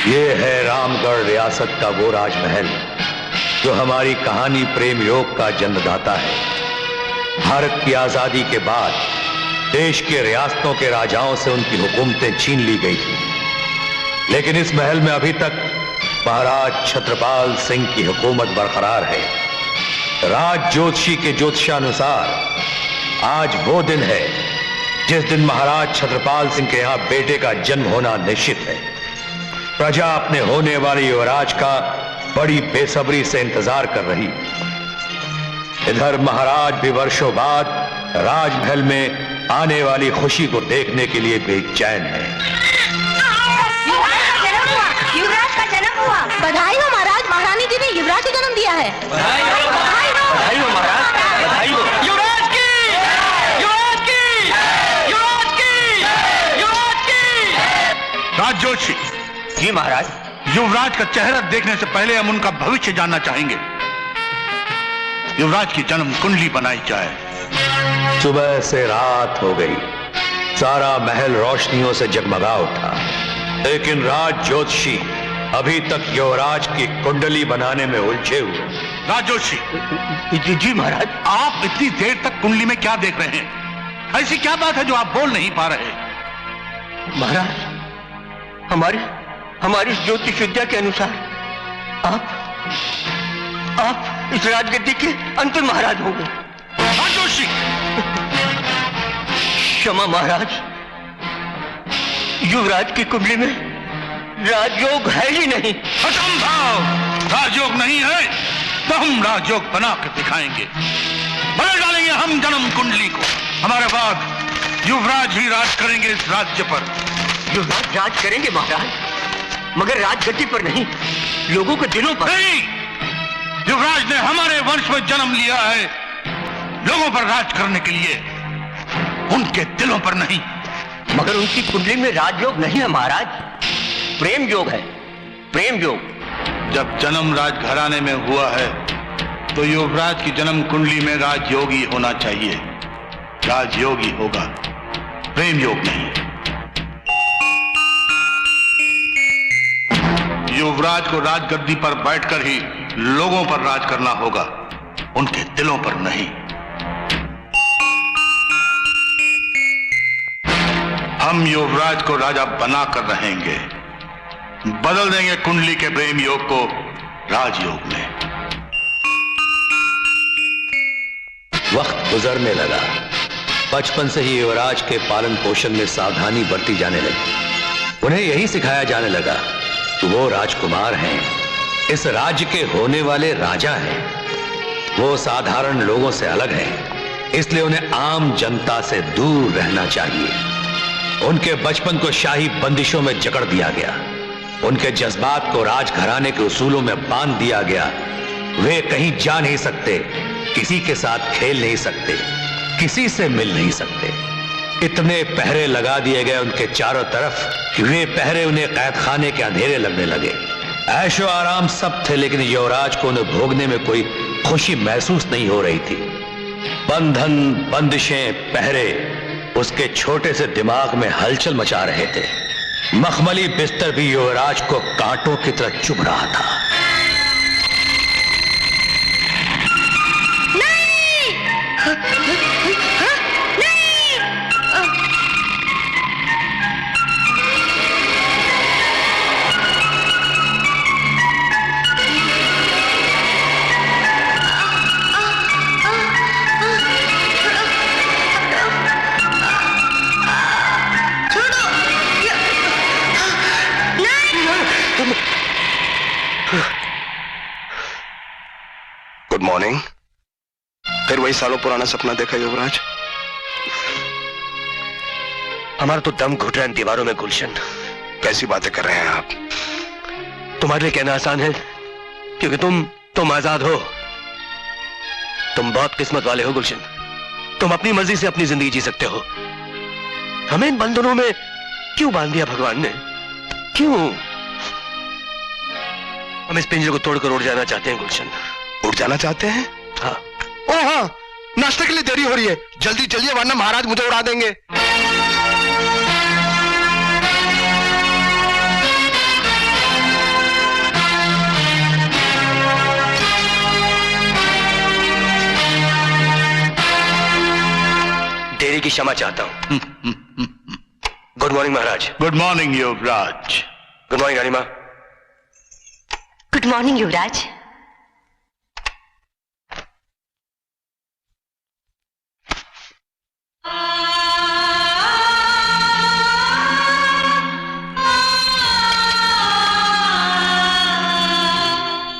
ये है रामगढ़ रियासत का वो राजमहल जो हमारी कहानी प्रेम योग का जन्मदाता है। भारत की आजादी के बाद देश के रियासतों के राजाओं से उनकी हुकूमतें छीन ली गई थी, लेकिन इस महल में अभी तक महाराज छत्रपाल सिंह की हुकूमत बरकरार है। राज ज्योतिषी के ज्योतिषानुसार आज वो दिन है जिस दिन महाराज छत्रपाल सिंह के यहां बेटे का जन्म होना निश्चित है। प्रजा अपने होने वाले युवराज का बड़ी बेसब्री से इंतजार कर रही। इधर महाराज भी वर्षों बाद राजमहल में आने वाली खुशी को देखने के लिए बेचैन है। युवराज का जन्म हुआ। बधाई हो महाराज, महारानी जी ने युवराज को जन्म दिया है। बधाई हो महाराज, बधाई हो। युवराज की, युवराज की, युवराज की, युवराज की। राज जोशी। जी महाराज। युवराज का चेहरा देखने से पहले हम उनका भविष्य जानना चाहेंगे। युवराज की जन्म कुंडली बनाई जाए। सुबह से रात हो गई, सारा महल रोशनियों से जगमगा उठा, लेकिन राज ज्योतिषी अभी तक युवराज की कुंडली बनाने में उलझे हुए। राज जोशी। जी महाराज। आप इतनी देर तक कुंडली में क्या देख रहे हैं? ऐसी क्या बात है जो आप बोल नहीं पा रहे? महाराज, हमारी ज्योतिष विद्या के अनुसार आप इस राजगद्दी के अंतिम महाराज होंगे। राज जोशी। क्षमा महाराज, युवराज की कुंडली में राजयोग है ही नहीं। असंभव। राजयोग नहीं है तो हम राजयोग बना कर दिखाएंगे। बदल डालेंगे हम जन्म कुंडली को। हमारे बाद युवराज ही राज करेंगे इस राज्य पर। युवराज राज करेंगे महाराज, मगर राजगद्दी पर नहीं, लोगों के दिलों पर। नहीं, युवराज ने हमारे वंश में जन्म लिया है लोगों पर राज करने के लिए, उनके दिलों पर नहीं। मगर उनकी कुंडली में राजयोग नहीं है महाराज, प्रेम योग है, प्रेम योग। जब जन्म राजघराने में हुआ है तो युवराज की जन्म कुंडली में राजयोगी होना चाहिए। राजयोगी होगा, प्रेम योग नहीं। युवराज को राजगद्दी पर बैठकर ही लोगों पर राज करना होगा, उनके दिलों पर नहीं। हम युवराज को राजा बनाकर रहेंगे, बदल देंगे कुंडली के प्रेम योग को राजयोग में। वक्त गुजरने लगा। बचपन से ही युवराज के पालन पोषण में सावधानी बरती जाने लगी। उन्हें यही सिखाया जाने लगा कि वो राजकुमार हैं, इस राज्य के होने वाले राजा हैं। वो साधारण लोगों से अलग हैं, इसलिए उन्हें आम जनता से दूर रहना चाहिए। उनके बचपन को शाही बंदिशों में जकड़ दिया गया, उनके जज्बात को राजघराने के उसूलों में बांध दिया गया। वे कहीं जा नहीं सकते, किसी के साथ खेल नहीं सकते, किसी से मिल नहीं सकते। इतने पहरे लगा दिए गए उनके चारों तरफ कि वे पहरे उन्हें कैद खाने के अंधेरे लगने लगे। ऐशो आराम सब थे, लेकिन युवराज को उन्हें भोगने में कोई खुशी महसूस नहीं हो रही थी। बंधन, बंदिशें, पहरे उसके छोटे से दिमाग में हलचल मचा रहे थे। मखमली बिस्तर भी युवराज को कांटों की तरह चुभ रहा था। Good morning. फिर वही सालों पुराना सपना देखा युवराज? हमारा तो दम घुट रहा है दीवारों में गुलशन। कैसी बातें कर रहे हैं आप? तुम्हारे लिए कहना आसान है क्योंकि तुम आजाद हो। तुम बहुत किस्मत वाले हो गुलशन, तुम अपनी मर्जी से अपनी जिंदगी जी सकते हो। हमें इन बंधनों में क्यों बांध दिया भगवान ने? क्यों? हम इस पिंजरे को तोड़कर उड़ जाना चाहते हैं गुलशन। उड़ जाना चाहते हैं? हाँ। ओ हाँ, नाश्ते के लिए देरी हो रही है, जल्दी चलिए वरना महाराज मुझे उड़ा देंगे। क्षमा चाहता हूं। गुड मॉर्निंग महाराज। गुड मॉर्निंग युवराज। गुड मॉर्निंग रानी मां। गुड मॉर्निंग युवराज।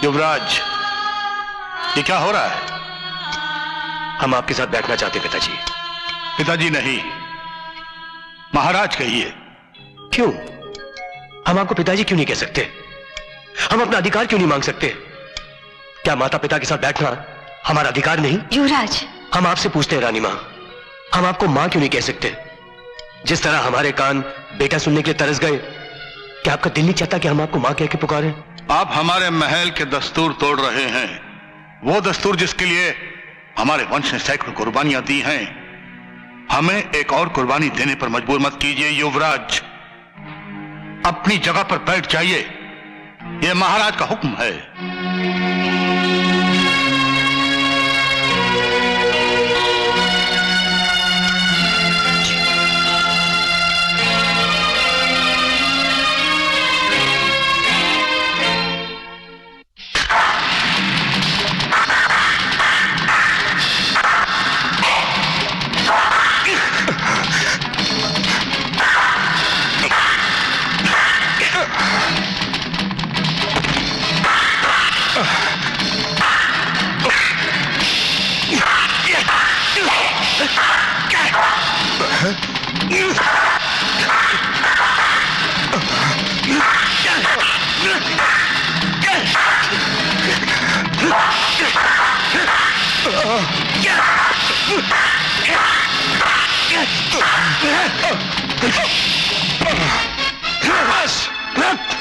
युवराज, ये क्या हो रहा है? हम आपके साथ बैठना चाहते पिताजी। पिताजी नहीं, महाराज कहिए। क्यों? हम आपको पिताजी क्यों नहीं कह सकते? हम अपना अधिकार क्यों नहीं मांग सकते? क्या माता पिता के साथ बैठना हमारा अधिकार नहीं? युवराज, हम आपसे पूछते हैं रानी मां, हम आपको मां क्यों नहीं कह सकते? जिस तरह हमारे कान बेटा सुनने के लिए तरस गए, क्या आपका दिल नहीं चाहता कि हम आपको मां कह के पुकारें? आप हमारे महल के दस्तूर तोड़ रहे हैं, वो दस्तूर जिसके लिए हमारे वंश ने सैकड़ों कुर्बानियां दी हैं। हमें एक और कुर्बानी देने पर मजबूर मत कीजिए युवराज। अपनी जगह पर बैठ जाइए, यह महाराज का हुक्म है।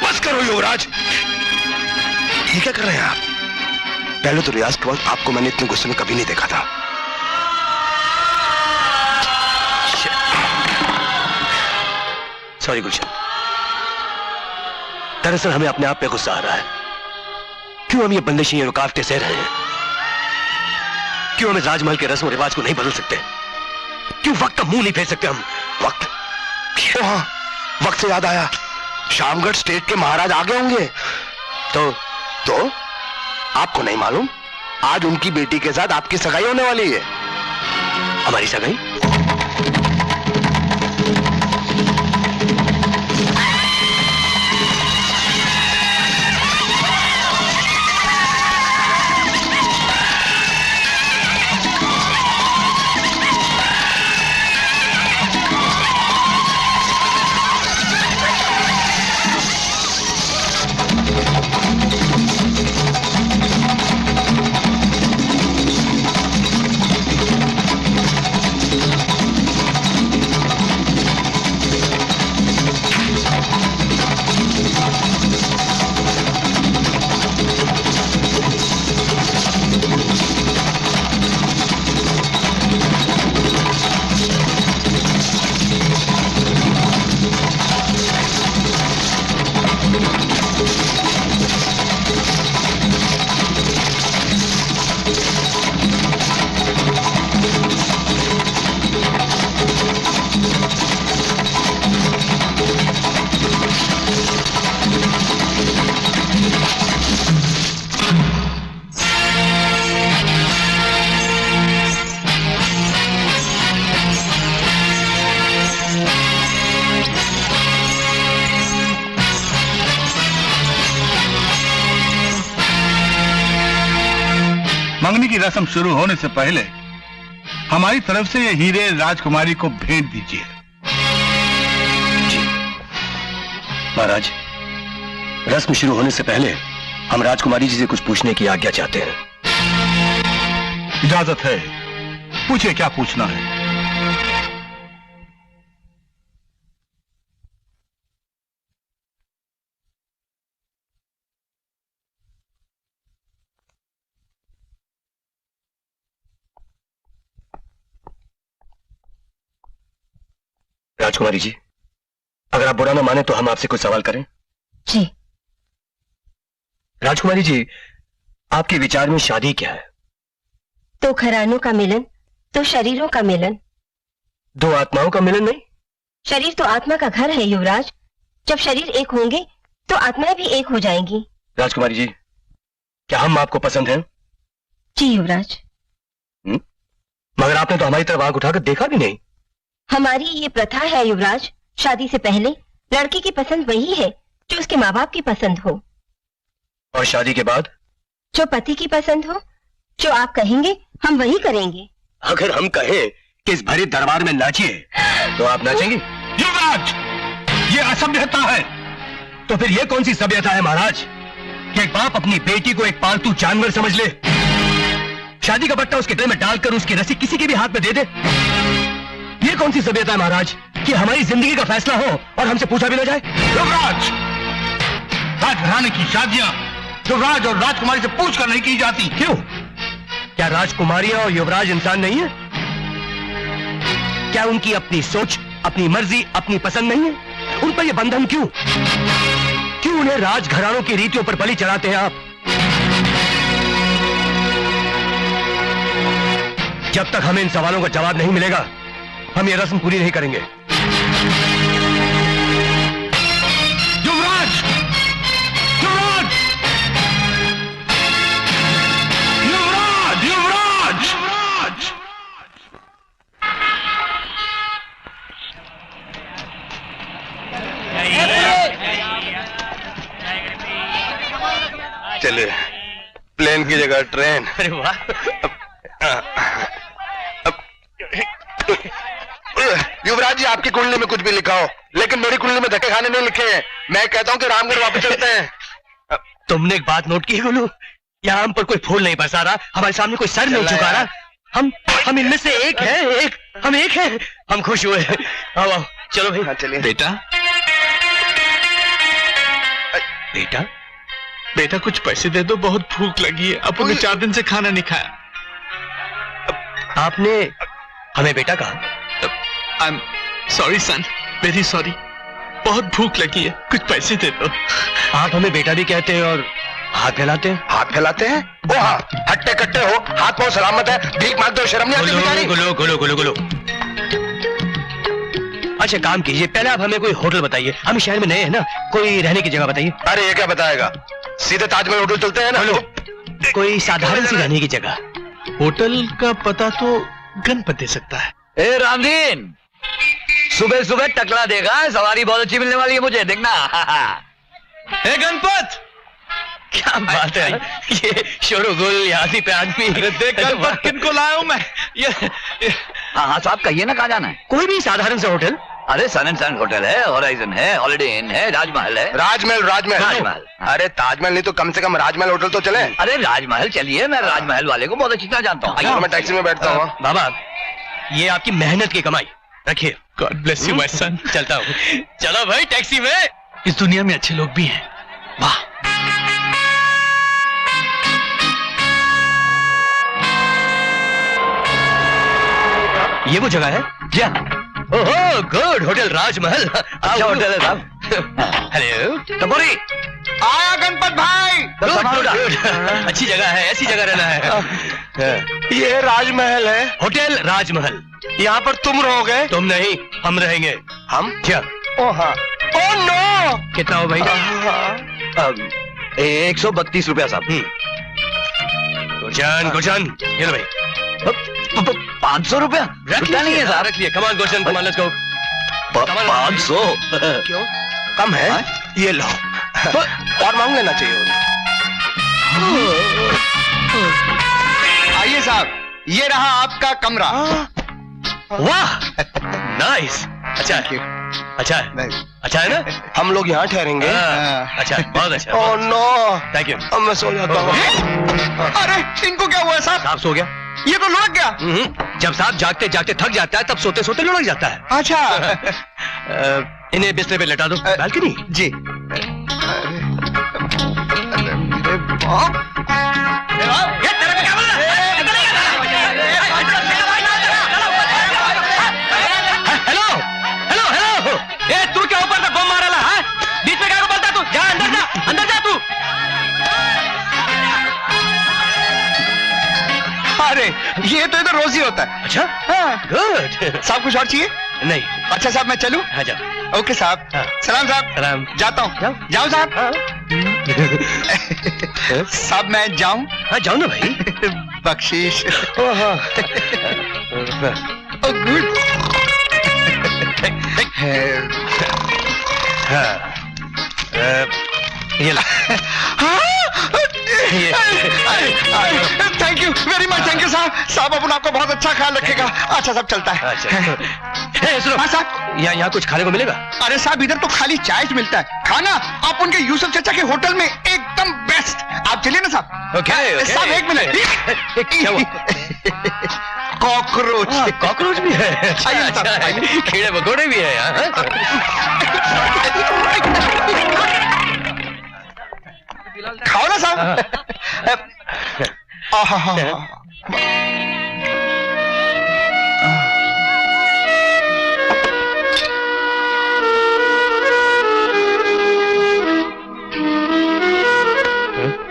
बस करो युवराज, ये क्या कर रहे हैं आप? पहले तो रियाज के वक्त आपको मैंने इतने गुस्से में कभी नहीं देखा था। सॉरी गुलशन, दरअसल हमें अपने आप पे गुस्सा आ रहा है। क्यों हम ये बंदिशें, ये रुकावटें सह रहे हैं? क्यों हम इस राजमहल के रस्म और रिवाज को नहीं बदल सकते? क्यों वक्त का मुंह नहीं फेर सकते हम? वक्त? हाँ, वक्त से याद आया, शामगढ़ स्टेट के महाराज आ गए होंगे। तो आपको नहीं मालूम, आज उनकी बेटी के साथ आपकी सगाई होने वाली है। हमारी सगाई? मंगनी की रस्म शुरू होने से पहले हमारी तरफ से ये हीरे राजकुमारी को भेंट दीजिए। महाराज, रस्म शुरू होने से पहले हम राजकुमारी जी से कुछ पूछने की आज्ञा चाहते हैं। इजाजत है, पूछिए क्या पूछना है। राजकुमारी जी, अगर आप बुरा ना माने तो हम आपसे कुछ सवाल करें? जी। राजकुमारी जी, आपके विचार में शादी क्या है? तो घरानों का मिलन, तो शरीरों का मिलन। दो आत्माओं का मिलन नहीं? शरीर तो आत्मा का घर है युवराज। जब शरीर एक होंगे तो आत्माएं भी एक हो जाएंगी। राजकुमारी जी, क्या हम आपको पसंद हैं? जी युवराज। मगर आपने तो हमारी तरफ आंख उठाकर देखा भी नहीं। हमारी ये प्रथा है युवराज, शादी से पहले लड़की की पसंद वही है जो उसके माँ बाप की पसंद हो, और शादी के बाद? जो पति की पसंद हो। जो आप कहेंगे हम वही करेंगे। अगर हम कहें कि इस भरे दरबार में नाचिए तो आप नाचेंगे? युवराज, ये असभ्यता है। तो फिर ये कौन सी सभ्यता है महाराज कि एक बाप अपनी बेटी को एक पालतू जानवर समझ ले, शादी का बट्टा उसके गले में डालकर उसकी रस्सी किसी के भी हाथ में दे दे? ये कौन सी सभ्यता है महाराज कि हमारी जिंदगी का फैसला हो और हमसे पूछा भी ना जाए? युवराज, राजघराने की शादियां युवराज और राजकुमारी से पूछकर नहीं की जाती। क्यों? क्या राजकुमारियां और युवराज इंसान नहीं है? क्या उनकी अपनी सोच, अपनी मर्जी, अपनी पसंद नहीं है? उन पर यह बंधन क्यों? क्यों उन्हें राजघरानों की रीतियों पर बलि चढ़ाते हैं आप? जब तक हमें इन सवालों का जवाब नहीं मिलेगा हम ये रस्म पूरी नहीं करेंगे। युवराज, युवराज, युवराज, युवराज, युवराज। चलिए, प्लेन की जगह ट्रेन। अरे वाह। युवराज जी, आपकी कुंडली में कुछ भी लिखा हो, लेकिन मेरी कुंडली में धक्के खाने नहीं लिखे हैं। मैं कहता हूँ कि रामगढ़ वापस चलते हैं। तुमने एक बात नोट की गुल्लू, यहाँ हम पर कोई फूल नहीं बरसा रहा, हमारे सामने कोई सर नहीं झुका रहा। हम इनमें से एक हैं, हम एक हैं। हम खुश हुए। आओ आओ, चलो भाई। हाँ, चलिए। बेटा, बेटा, बेटा कुछ पैसे दे दो, बहुत भूख लगी है। अपन ने 4 दिन से खाना नहीं खाया। आपने हमें बेटा कहा? I am sorry son, very sorry. बहुत भूख लगी है, कुछ पैसे दे दो। आप हमें बेटा भी कहते हैं और हाथ फैलाते हैं। हाथ फैलाते हैं? ओ हाँ, हट्टे कट्टे हो, हाथ पांव सलामत है, भीख मांगते हो, शर्म नहीं आती भिखारी? गुलो गुलो गुलो गुलो। अच्छा काम कीजिए, पहले आप हमें कोई होटल बताइए। हम शहर में नए हैं ना, कोई रहने की जगह बताइए। अरे ये क्या बताएगा, सीधे ताजमहल होटल चलते हैं ना। कोई साधारण सी रहने की जगह। होटल का पता तो गणपत दे सकता है। ए रामदीन, सुबह सुबह टकला देगा, सवारी बहुत अच्छी मिलने वाली है मुझे, देखना। हे गणपत, क्या बात है, ये शोरगुल यासी पे आदमी। देख गणपत किनको लाया हूं मैं। ये हाँ साहब, कहिए ना कहाँ जाना है? कोई भी साधारण सा होटल। अरे सन एंड सन होटल है, होराइजन है, हॉलिडे इन है, राजमहल है। राजमहल, राजमहल, राजमहल। अरे ताजमहल नहीं तो कम से कम राजमहल होटल तो चले। अरे राजमहल चलिए, मैं राजमहल वाले को बहुत अच्छी तरह जानता हूँ। आइए, मैं टैक्सी में बैठता हूँ। बाबा, ये आपकी मेहनत की कमाई, रखिए। God bless you my son. चलता हूँ। चलो भाई टैक्सी में। इस दुनिया में अच्छे लोग भी हैं। वाह। ये वो जगह है? जी हाँ। ओहो, गुड, होटल राजमहल। अच्छा होटल है साहब। हेलो टपोरी, आया गणपत भाई। तो सामान उठा। अच्छी जगह है, ऐसी जगह रहना है। ये राजमहल है, होटल राजमहल। यहाँ पर तुम रहोगे? तुम नहीं, हम रहेंगे। हम? क्या? ओ हाँ। Oh no. कितना हो भाई? 132 रुपया साहब। गुलशन, गुलशन, ये लो भाई। 500 रुपया? रुपया नहीं है साहब। रख लिए। कमान गुलशन, कमान, लेट्स गो। 500? क्यों कम है? ये लो। और मांग लेना चाहिए। आइए साहब, ये रहा आपका कमरा। वाह, नाइस। अच्छा है, अच्छा है, अच्छा है ना? हम लोग यहाँ ठहरेंगे। अच्छा है, बहुत अच्छा। Oh no, thank you. अब मैं सो जाता हूँ। अरे इनको क्या हुआ है साहब? साहब सो गया। ये तो लुढ़क गया। जब साहब जागते जागते थक जाता है तब सोते सोते लुढ़क जाता है। अच्छा। इन्हें बिस्तर पे लेटा दो। बालकनी जी। हेलो हेलो हेलो, ए तू क्या ऊपर से बम मारा है? बीच में क्या को बोलता तू? जा अंदर जा, अंदर जा तू। अरे ये तो इधर रोज ही होता है। अच्छा, हाँ। गुड। साहब कुछ और चाहिए? नहीं। अच्छा साहब मैं चलूं? हाँ जाओ। ओके साहब। हाँ। सलाम साहब। सलाम। जाता हूँ। जाओ। जाओ साहब। हाँ। साहब मैं जाऊं? हाँ जाओ ना भाई। बख्शीश। ओ हाँ। ओ गुड। ये ला। Thank you very much, thank you साहब। साहब अपन आपका बहुत अच्छा ख्याल रखेगा। अच्छा साहब चलता है। अच्छा। सुनो, हाँ साहब। यहाँ कुछ खाने को मिलेगा? अरे साहब इधर तो खाली चाय मिलता है, खाना आप उनके यूसुफ चाचा के होटल में एकदम बेस्ट। आप चलिए ना साहब। ओके। साहब एक मिनट। क्या हुआ? कॉकरोच। कॉकरोच भी है? आइए ना साहब, आइए। कीड़े मकोड़े भी है यहाँ। खाओ ना साहब।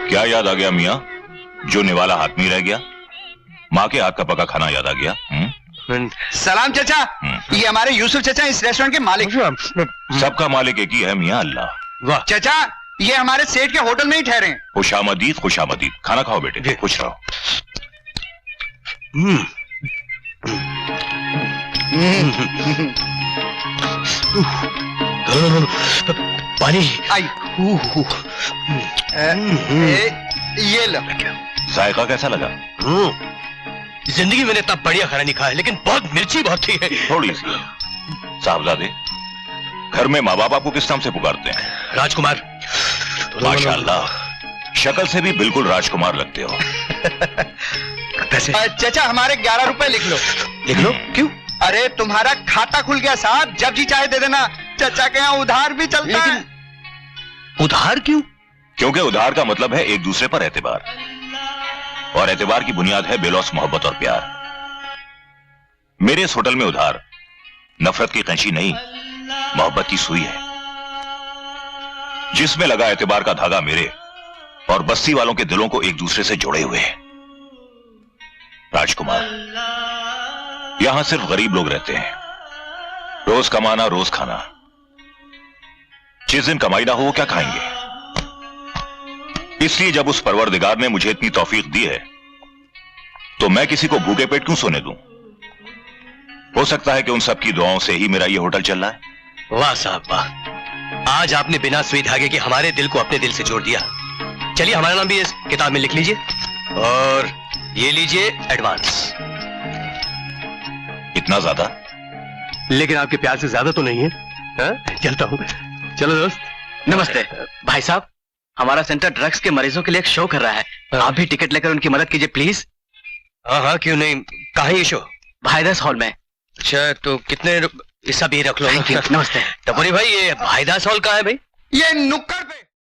क्या याद आ गया मियाँ? जो निवाला हाथ में रह गया, माँ के हाथ का पका खाना याद आ गया? सलाम चाचा। ये हमारे यूसुफ चाचा इस रेस्टोरेंट के मालिक। सबका मालिक एक ही है मियाँ, अल्लाह। वाह। चाचा ये हमारे सेठ के होटल में ही ठहरे हैं। खुशामदीद, खुशामदीद। खाना खाओ बेटे, खुश रहो। पानी। आई। ये लो। जायका कैसा लगा? जिंदगी में इतना बढ़िया खाना नहीं खाया, लेकिन बहुत मिर्ची बहुत थी। थोड़ी सी। साहबजादे, घर में माँ बाप आपको किस नाम से पुकारते हैं? राजकुमार। माशाअल्लाह, शक्ल से भी बिल्कुल राजकुमार लगते हो। पैसे? चाचा हमारे 11 रुपए लिख लो। लिख लो। क्यों? अरे तुम्हारा खाता खुल गया साहब, जब जी चाहे दे देना। चाचा के यहाँ उधार भी चलता है। उधार क्यों? क्योंकि उधार का मतलब है एक दूसरे पर एतबार, और एतबार की बुनियाद है बेलौस मोहब्बत और प्यार। मेरे इस होटल में उधार नफरत की कैंची नहीं, मोहब्बत की सुई है, जिसमें लगा एतबार का धागा मेरे और बस्ती वालों के दिलों को एक दूसरे से जोड़े हुए है। राजकुमार, यहां सिर्फ गरीब लोग रहते हैं। रोज कमाना, रोज खाना। जिस दिन कमाई ना हो वो क्या खाएंगे? इसलिए जब उस परवरदिगार ने मुझे इतनी तौफीक दी है, तो मैं किसी को भूखे पेट क्यों सोने दूं? हो सकता है कि उन सबकी दुआओं से ही मेरा ये होटल चल रहा है। वाह साहब वाह, आज आपने बिना सुई धागे के हमारे दिल को अपने दिल से जोड़ दिया। चलिए हमारा नाम भी इस किताब में लिख लीजिए, और ये लीजिए एडवांस। इतना ज्यादा? लेकिन आपके प्यार से ज्यादा तो नहीं है? चलता हूँ। चलो दोस्त। नमस्ते भाई साहब, हमारा सेंटर ड्रग्स के मरीजों के लिए एक शो कर रहा है। आप भी टिकट लेकर उनकी मदद कीजिए प्लीज। हाँ हाँ क्यों नहीं। कहाँ है ये शो? भाईदास हॉल में। अच्छा तो कितने? इस सब ये रख लो। नमस्ते। टपोरी भाई, ये भाईदास हॉल कहाँ है भाई? ये नुक्कड़